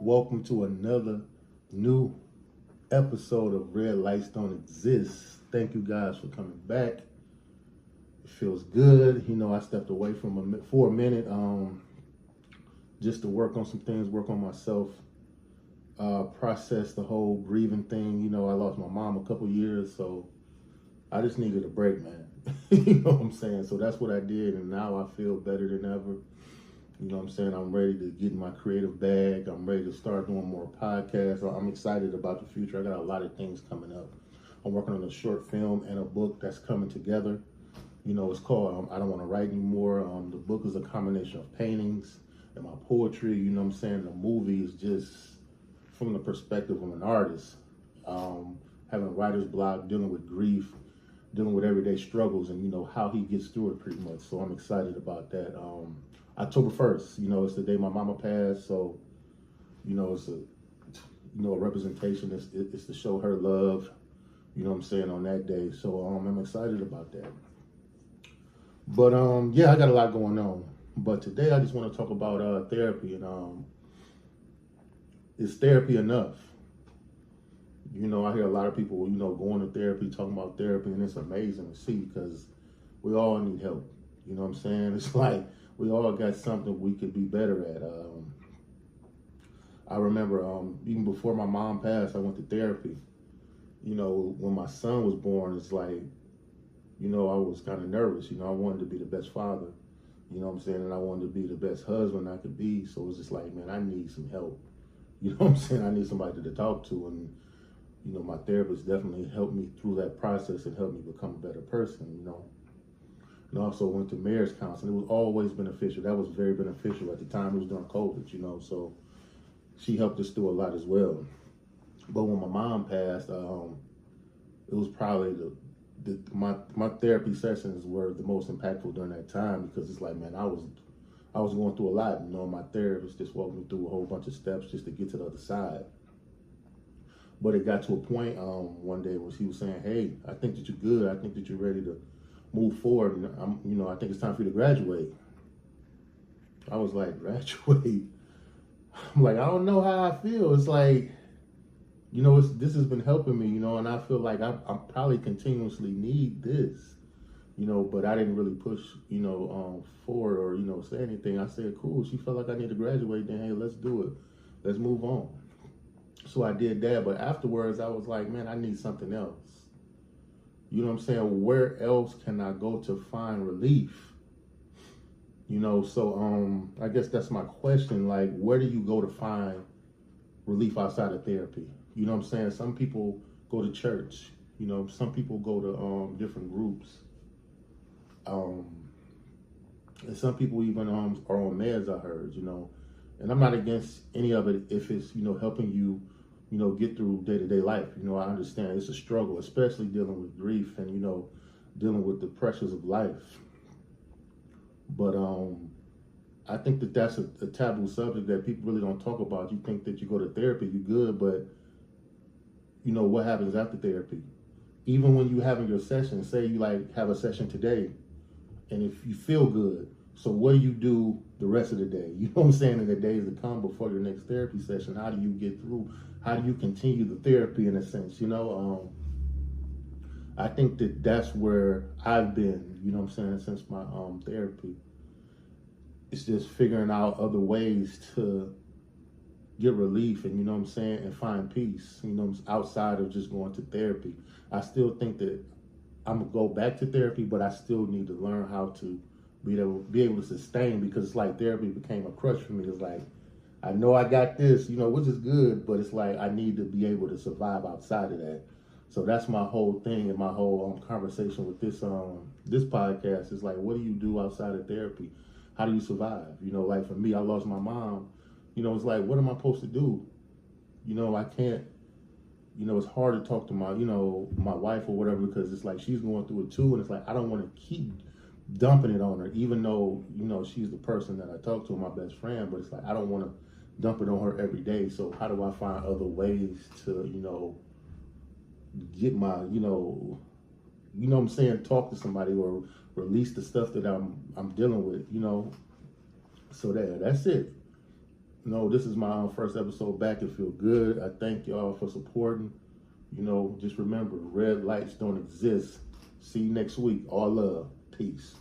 Welcome to another new episode of Red Lights Don't Exist. Thank you guys for coming back. It feels good. I stepped away for a minute just to work on some things, work on myself, process the whole grieving thing. I lost my mom a couple years, so I just needed a break, man. You know what I'm saying? So that's what I did, and now I feel better than ever. You know what I'm saying? I'm ready to get in my creative bag. I'm ready to start doing more podcasts. I'm excited about the future. I got a lot of things coming up. I'm working on a short film and a book that's coming together. It's called I Don't Want to Write Anymore. The book is a combination of paintings and my poetry. You know what I'm saying? The movie is just from the perspective of an artist. Having writer's block, dealing with grief, dealing with everyday struggles, and how he gets through it pretty much. So I'm excited about that. October 1st, it's the day my mama passed, so it's a representation. It's to show her love, on that day. So I'm excited about that. But I got a lot going on. But today I just want to talk about therapy, and is therapy enough? I hear a lot of people, going to therapy, talking about therapy, and it's amazing to see because we all need help. You know what I'm saying? It's like we all got something we could be better at. I remember even before my mom passed, I went to therapy. When my son was born, it's like, I was kind of nervous. I wanted to be the best father, what I'm saying? And I wanted to be the best husband I could be. So it was just like, man, I need some help. You know what I'm saying? I need somebody to talk to. And, my therapist definitely helped me through that process and helped me become a better person, And also went to marriage counseling. It was always beneficial. That was very beneficial at the time. It was during COVID, so she helped us through a lot as well. But when my mom passed, it was probably my therapy sessions were the most impactful during that time because it's like, man, I was going through a lot. My therapist just walked me through a whole bunch of steps just to get to the other side. But it got to a point one day where she was saying, "Hey, I think that you're good. I think that you're ready to move forward, and I think it's time for you to graduate." I was like, graduate? I'm like, I don't know how I feel. It's like, this has been helping me, and I feel like I probably continuously need this, but I didn't really push, forward or, say anything. I said, cool. She felt like I need to graduate. Then, hey, let's do it. Let's move on. So I did that. But afterwards, I was like, man, I need something else. You know what I'm saying? Where else can I go to find relief? So I guess that's my question. Like, where do you go to find relief outside of therapy? You know what I'm saying? Some people go to church. Some people go to different groups. And some people even are on meds, I heard, And I'm not against any of it if it's, helping you, get through day-to-day life. I understand it's a struggle, especially dealing with grief and, dealing with the pressures of life. But I think that that's a taboo subject that people really don't talk about. You think that you go to therapy, you're good, but, what happens after therapy? Even when you having your session, say you have a session today, and if you feel good, so what do you do the rest of the day? You know what I'm saying? In the days to come before your next therapy session, how do you get through? How do you continue the therapy in a sense? I think that that's where I've been, since my therapy. It's just figuring out other ways to get relief and, and find peace, outside of just going to therapy. I still think that I'm going to go back to therapy, but I still need to learn how to be able to sustain because it's like therapy became a crutch for me. It's like, I know I got this, which is good, but it's like I need to be able to survive outside of that. So that's my whole thing and my whole conversation with this podcast is like, what do you do outside of therapy? How do you survive? Like for me, I lost my mom. It's like, what am I supposed to do? I can't, it's hard to talk to my wife or whatever because it's like she's going through it too. And it's like, I don't want to keep dumping it on her, even though, she's the person that I talk to, my best friend. But it's like, I don't want to dump it on her every day. So how do I find other ways to, get my, what I'm saying, talk to somebody or release the stuff that I'm dealing with, So that's it. No, this is my first episode back. It feel good. I thank y'all for supporting. Just remember, red lights don't exist. See you next week. All love. Peace.